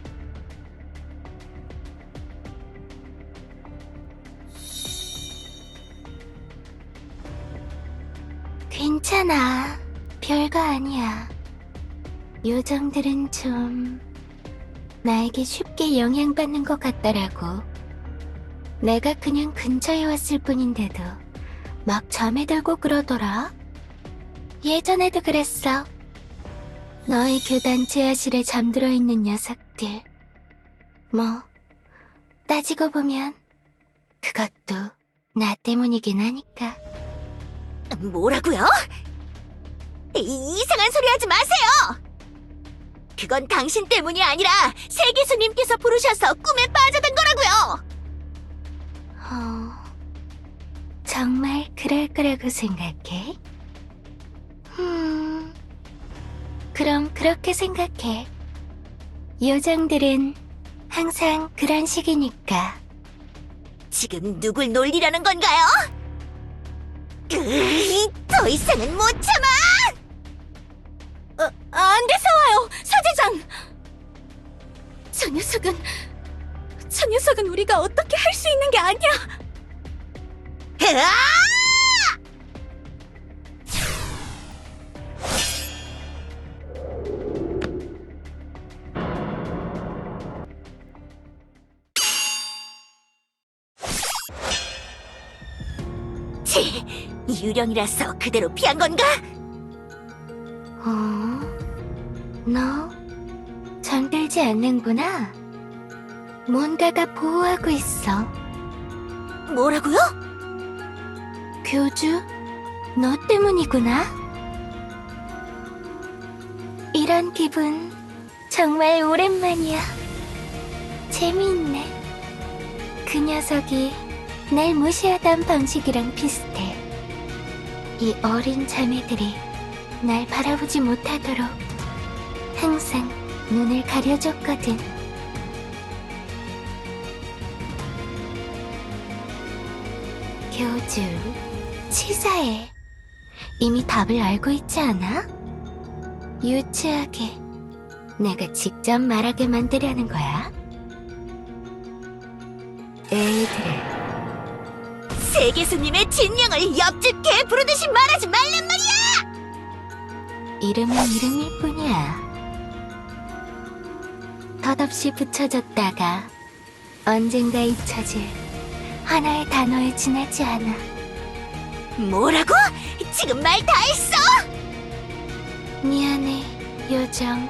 Speaker 3: 괜찮아. 별거 아니야. 요정들은 좀 나에게 쉽게 영향받는 것 같더라고. 내가 그냥 근처에 왔을 뿐인데도 막 잠에 들고 그러더라. 예전에도 그랬어. 너희 교단 지하실에 잠들어 있는 녀석들. 뭐 따지고 보면 그것도 나 때문이긴 하니까.
Speaker 4: 뭐라고요? 이상한 소리 하지 마세요! 그건 당신 때문이 아니라 세기수님께서 부르셔서 꿈에 빠져든 거라고요!
Speaker 3: 정말 그럴 거라고 생각해? 그럼 그렇게 생각해. 요정들은 항상 그런 식이니까.
Speaker 4: 지금 누굴 놀리려는 건가요? 더 이상은 못 참아!
Speaker 3: 안 돼서 와요, 사제장! 저 녀석은 우리가 어떻게 할 수 있는 게 아니야!
Speaker 4: 으아! 치, 유령이라서 그대로 피한 건가?
Speaker 3: 너 잠들지 않는구나. 뭔가가 보호하고 있어.
Speaker 4: 뭐라고요?
Speaker 3: 교주, 너 때문이구나. 이런 기분 정말 오랜만이야. 재미있네. 그 녀석이 날 무시하던 방식이랑 비슷해. 이 어린 자매들이 날 바라보지 못하도록 항상 눈을 가려줬거든. 교주, 치사해. 이미 답을 알고 있지 않아? 유치하게 내가 직접 말하게 만들려는 거야? 애들아,
Speaker 4: 세계수님의 진령을 옆집 개 부르듯이 말하지 말란 말이야!
Speaker 3: 이름은 이름일 뿐이야. 덧없이 붙여줬다가 언젠가 잊혀질 하나의 단어에 지나지 않아.
Speaker 4: 뭐라고? 지금 말 다 했어?
Speaker 3: 미안해, 요정.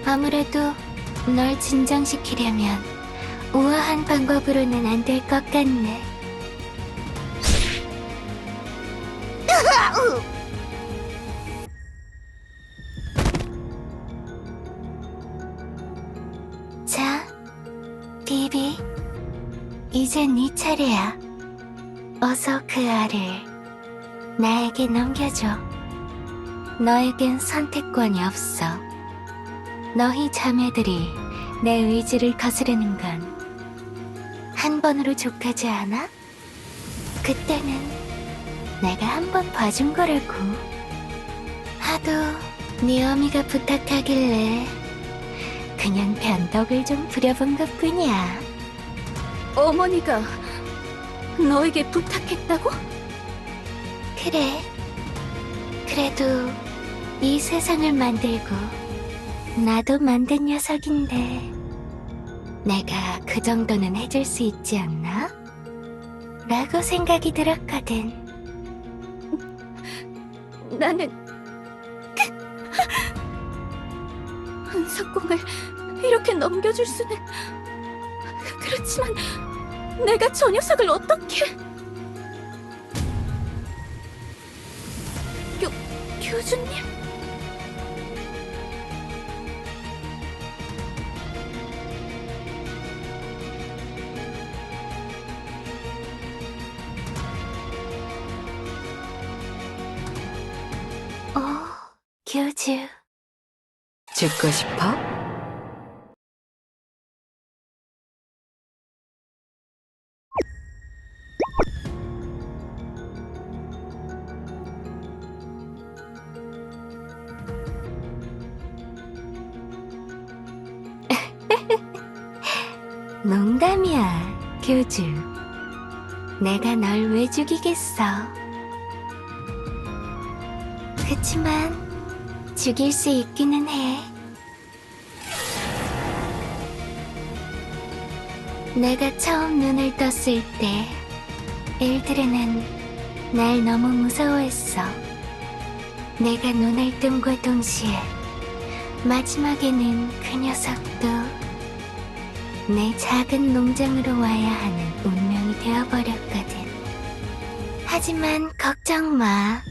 Speaker 3: 아무래도 널 진정시키려면 우아한 방법으로는 안 될 것 같네. 자, 비비. 이제 네 차례야. 어서 그 알을 나에게 넘겨줘. 너에겐 선택권이 없어. 너희 자매들이 내 의지를 거스르는 건 한 번으로 족하지 않아? 그때는 내가 한 번 봐준 거라고. 하도 네 어미가 부탁하길래 그냥 변덕을 좀 부려본 것뿐이야. 어머니가 너에게 부탁했다고? 그래. 그래도 이 세상을 만들고 나도 만든 녀석인데 내가 그 정도는 해줄 수 있지 않나? 라고 생각이 들었거든. 나는 은사공을 이렇게 넘겨줄 수는... 그렇지만 내가 저 녀석을 어떻게... 교주님? 교주.
Speaker 1: 죽고 싶어?
Speaker 3: 농담이야, 교주. 내가 널 왜 죽이겠어. 그치만 죽일 수 있기는 해. 내가 처음 눈을 떴을 때 엘드르는 날 너무 무서워했어. 내가 눈을 뜸과 동시에 마지막에는 그 녀석도 내 작은 농장으로 와야 하는 운명이 되어버렸거든. 하지만 걱정 마.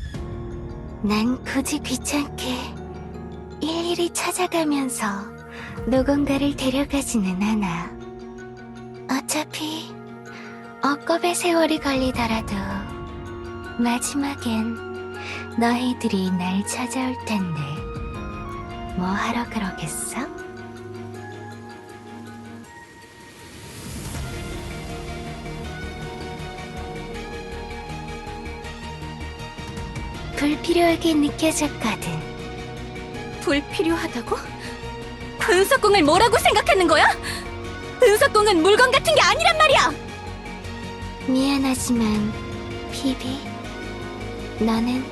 Speaker 3: 난 굳이 귀찮게 일일이 찾아가면서 누군가를 데려가지는 않아. 어차피 억겁의 세월이 걸리더라도 마지막엔 너희들이 날 찾아올 텐데 뭐 하러 그러겠어? 불필요하게 느껴졌거든.
Speaker 2: 불필요하다고? 은석궁을 뭐라고 생각하는 거야? 은석궁은 물건 같은 게 아니란 말이야!
Speaker 3: 미안하지만 피비, 너는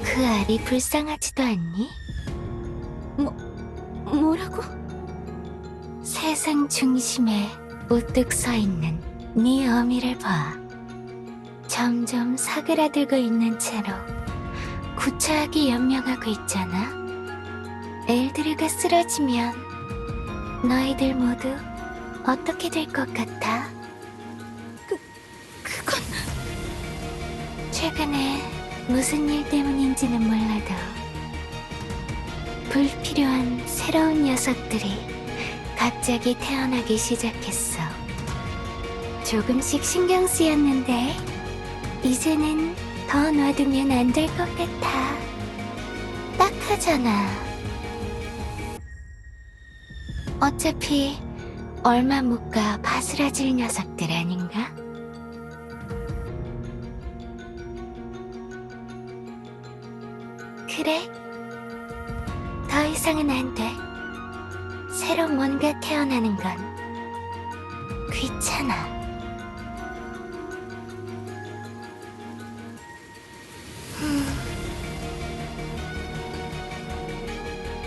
Speaker 3: 그 알이 불쌍하지도 않니?
Speaker 2: 뭐라고?
Speaker 3: 세상 중심에 우뚝 서 있는 네 어미를 봐. 점점 사그라들고 있는 채로 구차하게 연명하고 있잖아. 엘드르가 쓰러지면 너희들 모두 어떻게 될 것 같아?
Speaker 2: 그건...
Speaker 3: 최근에 무슨 일 때문인지는 몰라도 불필요한 새로운 녀석들이 갑자기 태어나기 시작했어. 조금씩 신경 쓰였는데 이제는 더 놔두면 안 될 것 같아. 딱하잖아. 어차피 얼마 못 가 바스라질 녀석들 아닌가? 그래? 더 이상은 안 돼. 새로 뭔가 태어나는 건 귀찮아.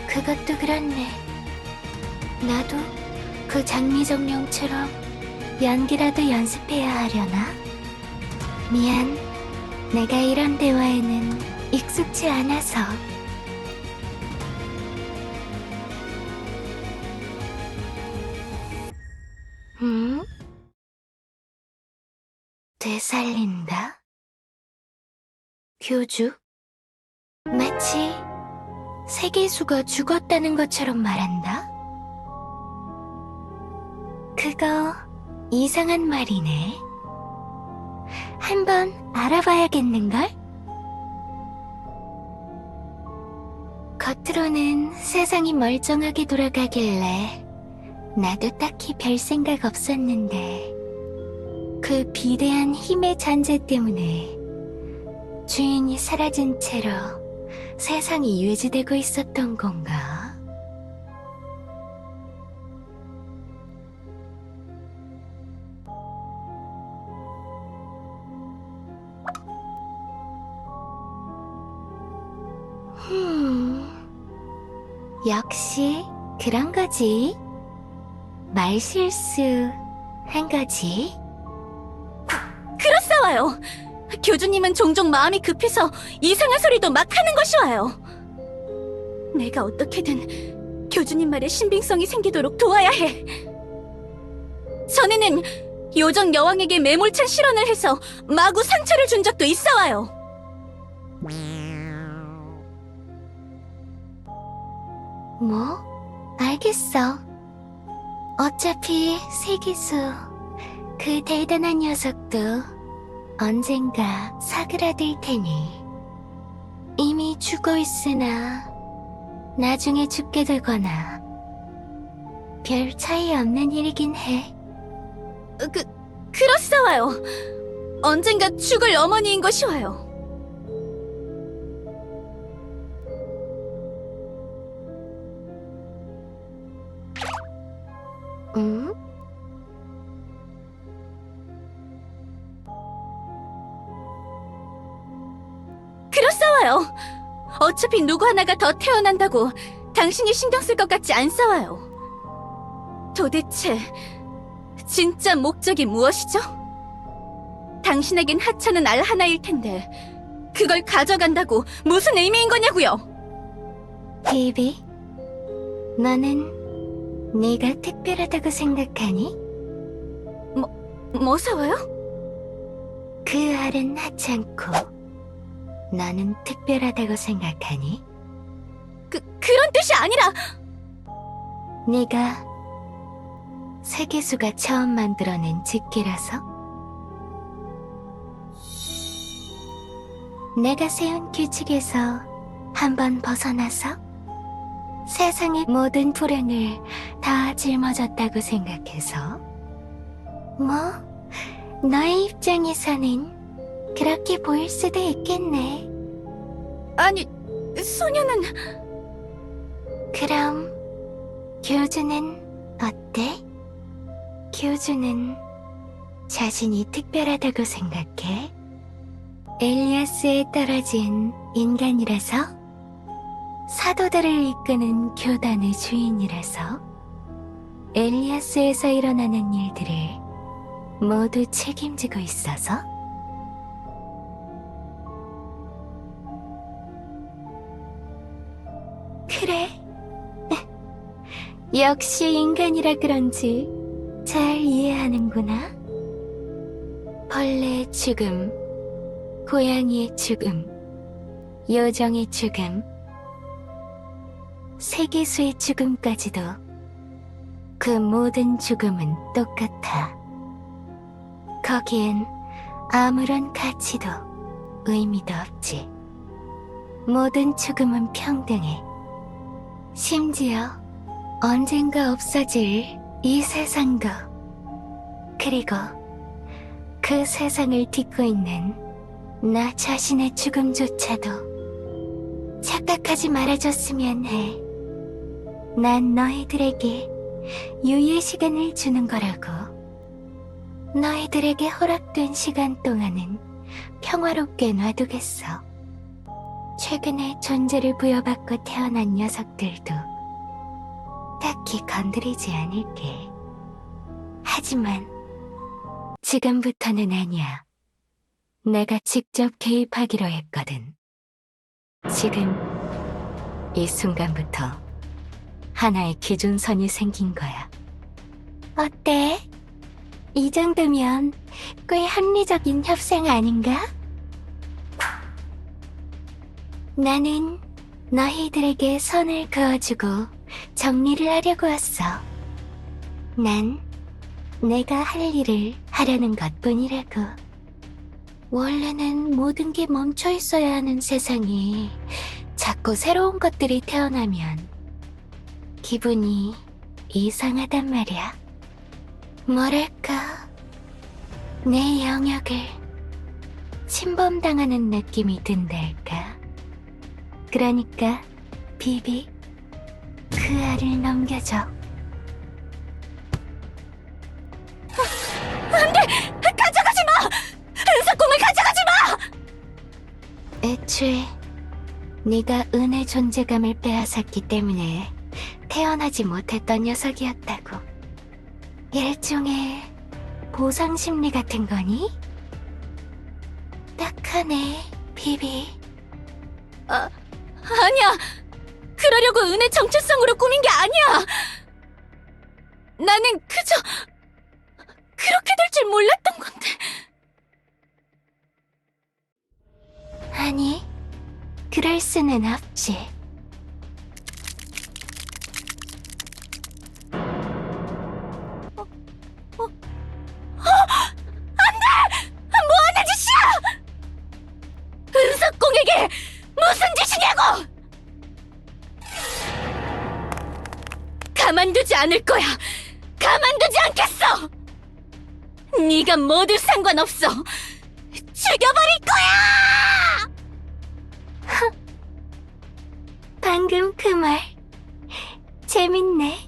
Speaker 3: 그것도 그렇네. 나도 그 장미정령처럼 연기라도 연습해야 하려나? 미안. 내가 이런 대화에는 익숙치 않아서. 되살린다? 교주? 마치 세계수가 죽었다는 것처럼 말한다? 그거 이상한 말이네. 한번 알아봐야겠는걸? 겉으로는 세상이 멀쩡하게 돌아가길래 나도 딱히 별 생각 없었는데 그 비대한 힘의 잔재 때문에 주인이 사라진 채로 세상이 유지되고 있었던 건가? 역시 그런 거지. 말실수 한 거지.
Speaker 2: 그렇사와요. 교주님은 종종 마음이 급해서 이상한 소리도 막 하는 것이와요. 내가 어떻게든 교주님 말에 신빙성이 생기도록 도와야 해. 전에는 요정 여왕에게 매몰찬 실언을 해서 마구 상처를 준 적도 있어와요.
Speaker 3: 뭐? 알겠어. 어차피 세기수, 그 대단한 녀석도 언젠가 사그라들 테니 이미 죽어 있으나 나중에 죽게 되거나 별 차이 없는 일이긴 해.
Speaker 2: 그렇사와요. 언젠가 죽을 어머니인 것이와요.
Speaker 3: 응?
Speaker 2: 그렇사와요. 어차피 누구 하나가 더 태어난다고 당신이 신경 쓸 것 같지 않사와요. 도대체 진짜 목적이 무엇이죠? 당신에겐 하찮은 알 하나일 텐데 그걸 가져간다고 무슨 의미인 거냐고요?
Speaker 3: 비비, 너는 네가 특별하다고 생각하니?
Speaker 2: 뭐 사와요?
Speaker 3: 그 알은 하찮고 너는 특별하다고 생각하니?
Speaker 2: 그런 뜻이 아니라
Speaker 3: 네가 세계수가 처음 만들어낸 집기라서? 내가 세운 규칙에서 한번 벗어나서 세상의 모든 불행을 다 짊어졌다고 생각해서? 뭐, 너의 입장에서는 그렇게 보일 수도 있겠네. 아니, 소녀는... 그럼 교주는 어때? 교주는 자신이 특별하다고 생각해? 엘리아스에 떨어진 인간이라서? 사도들을 이끄는 교단의 주인이라서? 엘리아스에서 일어나는 일들을 모두 책임지고 있어서? 그래. 역시 인간이라 그런지 잘 이해하는구나. 벌레의 죽음, 고양이의 죽음, 요정의 죽음, 세기수의 죽음까지도 그 모든 죽음은 똑같아. 거기엔 아무런 가치도 의미도 없지. 모든 죽음은 평등해. 심지어 언젠가 없어질 이 세상도, 그리고 그 세상을 딛고 있는 나 자신의 죽음조차도 착각하지 말아줬으면 해. 난 너희들에게 유예 시간을 주는 거라고. 너희들에게 허락된 시간 동안은 평화롭게 놔두겠어. 최근에 존재를 부여받고 태어난 녀석들도 딱히 건드리지 않을게. 하지만 지금부터는 아니야. 내가 직접 개입하기로 했거든. 지금 이 순간부터 하나의 기준선이 생긴 거야. 어때? 이 정도면 꽤 합리적인 협상 아닌가? 나는 너희들에게 선을 그어주고 정리를 하려고 왔어. 난 내가 할 일을 하려는 것뿐이라고. 원래는 모든 게 멈춰 있어야 하는 세상에 자꾸 새로운 것들이 태어나면 기분이 이상하단 말이야. 뭐랄까, 내 영역을 침범당하는 느낌이 든달까. 그러니까 비비, 그 알을 넘겨줘. 안돼! 가져가지 마! 은사꿈을 가져가지 마! 애초에 네가 은의 존재감을 빼앗았기 때문에 태어나지 못했던 녀석이었다고. 일종의 보상 심리 같은 거니? 딱하네, 비비. 아니야! 그러려고 은의 정체성으로 꾸민 게 아니야! 나는 그저 그렇게 될 줄 몰랐던 건데. 아니, 그럴 수는 없지. 뭐하는 짓이야! 은석공에게 무슨 짓이냐고! 가만두지 않을 거야! 가만두지 않겠어! 네가 모두 상관없어! 죽여버릴 거야! 방금 그 말 재밌네.